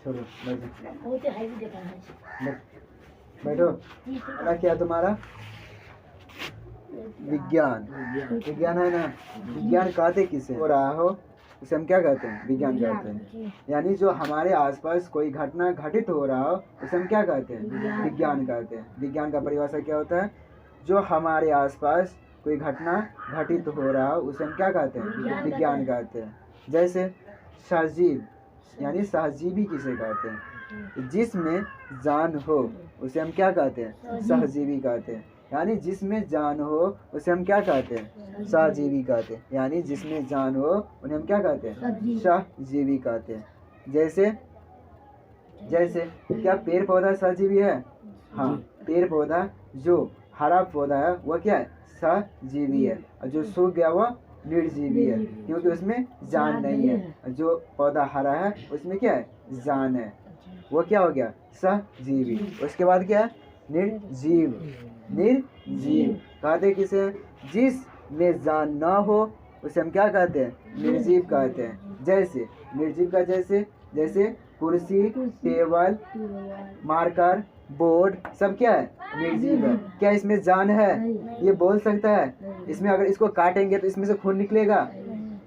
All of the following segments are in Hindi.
छोड़ो बैठो बहुत हाई देखा है। बैठो। क्या किया तुम्हारा? विज्ञान। विज्ञान है ना। विज्ञान कहते किसे हो रहा हो उसे हम क्या कहते हैं? विज्ञान कहते हैं। यानी जो हमारे आसपास कोई घटना घटित हो रहा हो उसे हम क्या कहते हैं? विज्ञान कहते हैं। विज्ञान का परिभाषा क्या होता है? जो हमारे आसपास कोई घटना घटित हो रहा हो उसे हम क्या कहते हैं? विज्ञान कहते हैं। जैसे सहजीव यानी सहजीवी किसे कहते हैं? जिसमें जान हो उसे हम क्या कहते हैं? सहजीवी कहते हैं। यानी जिसमें जान हो उसे हम क्या कहते हैं? सहजीवी कहते हैं। यानी जिसमें जान हो उन्हें हम क्या कहते हैं? सहजीवी कहते हैं। जैसे जैसे क्या पेड़ पौधा सहजीवी है? हाँ, पेड़ पौधा जो हरा पौधा है वह क्या है? सहजीवी है। और जो सूख गया वह निर्जीवी है, क्योंकि उसमें जान नहीं है। जो पौधा हरा है उसमें क्या है? जान है। वो क्या हो गया? सहजीवी। उसके बाद क्या है? निर्जीव। निर्जीव कहते किसे? जिसमें जान ना हो उसे हम क्या कहते हैं? निर्जीव कहते हैं। जैसे निर्जीव का जैसे कुर्सी, टेबल, मार्कर, बोर्ड सब क्या है? निर्जीव है। क्या इसमें जान है? ये बोल सकता है? इसमें अगर इसको काटेंगे तो इसमें से खून निकलेगा?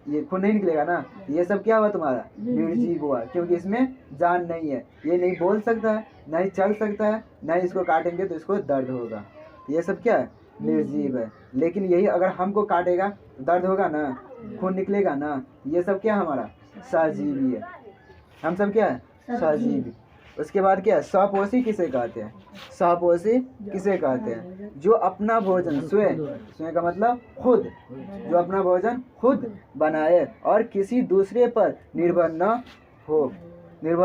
ये खून नहीं निकलेगा ना। ये सब क्या हुआ तुम्हारा? निर्जीव हुआ, क्योंकि इसमें जान नहीं है। ये नहीं बोल सकता है, नहीं चल सकता है, नहीं इसको काटेंगे तो इसको दर्द होगा। ये सब क्या है? निर्जीव है। लेकिन यही अगर हमको काटेगा तो दर्द होगा ना, खून निकलेगा ना। ये सब क्या हमारा? सहजीवी है। हम सब क्या है? सहजीवी। उसके बाद क्या है? स्वपोषी किसे कहते हैं? स्वपोषी किसे कहते हैं? जो अपना भोजन स्वयं का मतलब खुद, जो अपना भोजन खुद बनाए और किसी दूसरे पर निर्भर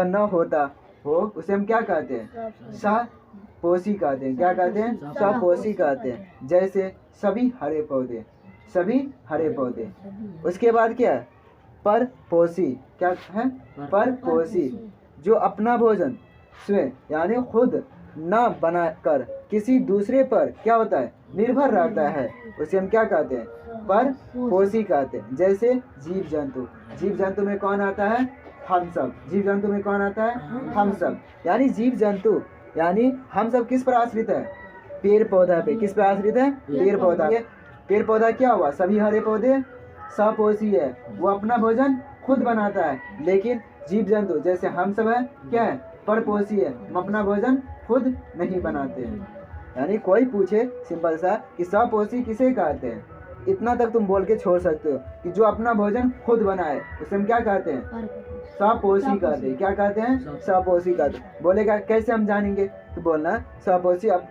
न होता हो उसे हम क्या कहते हैं? स्वपोषी कहते हैं। क्या कहते हैं? स्वपोषी कहते हैं। जैसे सभी हरे पौधे। उसके बाद क्या है? परपोषी। क्या है? परपोषी। जो अपना भोजन स्वयं यानी खुद न बनाकर किसी दूसरे पर क्या होता है? निर्भर रहता है, उसे हम क्या कहते हैं? परपोषी कहते हैं। जैसे जीव जंतु में कौन आता है? हम सब। जीव जंतु में कौन आता है? हम सब। यानी जीव जंतु यानी हम सब किस पर आश्रित है? पेड़ पौधा पे। किस पर आश्रित है? पेड़ पौधा। पेड़ पौधा क्या हुआ? सभी हरे पौधे स्वपोषी है, वो अपना भोजन खुद बनाता है। लेकिन जीव जंतु जैसे हम सब है क्या है? परपोषी है, हम अपना भोजन खुद नहीं बनाते हैं। यानी कोई पूछे सिंपल सा कि स्वपोषी किसे कहते हैं, इतना तक तुम बोल के छोड़ सकते हो कि जो अपना भोजन खुद बनाए उसे हम क्या कहते हैं? स्वपोषी कहते हैं। क्या कहते हैं? स्वपोषी कहते हैं। बोलेगा कैसे हम जानेंगे? तो बोलना स्वपोषी अब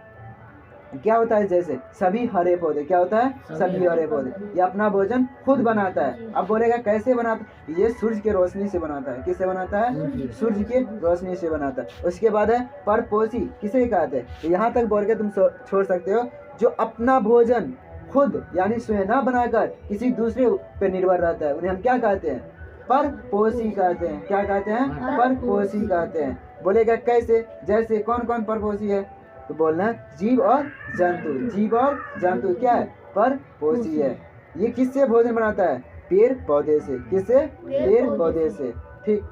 क्या होता है? जैसे सभी हरे पौधे। क्या होता है? सभी हरे पौधे। ये अपना भोजन खुद बनाता है। अब बोलेगा कैसे बनाता है? ये सूरज के रोशनी से बनाता है। किससे बनाता है? सूरज के रोशनी से बनाता है। उसके बाद है परपोषी किसे कहते हैं? तो यहाँ तक बोल के तुम छोड़ सकते हो। जो अपना भोजन खुद यानी स्वयं न बनाकर किसी दूसरे पे निर्भर रहता है उन्हें हम क्या कहते हैं? परपोषी कहते हैं। क्या कहते हैं? परपोषी कहते हैं। बोलेगा कैसे? जैसे कौन कौन परपोषी है? तो बोलना जीव और जंतु। जीव और जंतु क्या है? परपोषी है। ये किससे भोजन बनाता है? पेड़ पौधे से। किससे? पेड़ पौधे से। ठीक,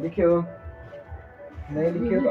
लिखे हो? नहीं लिखे हो तो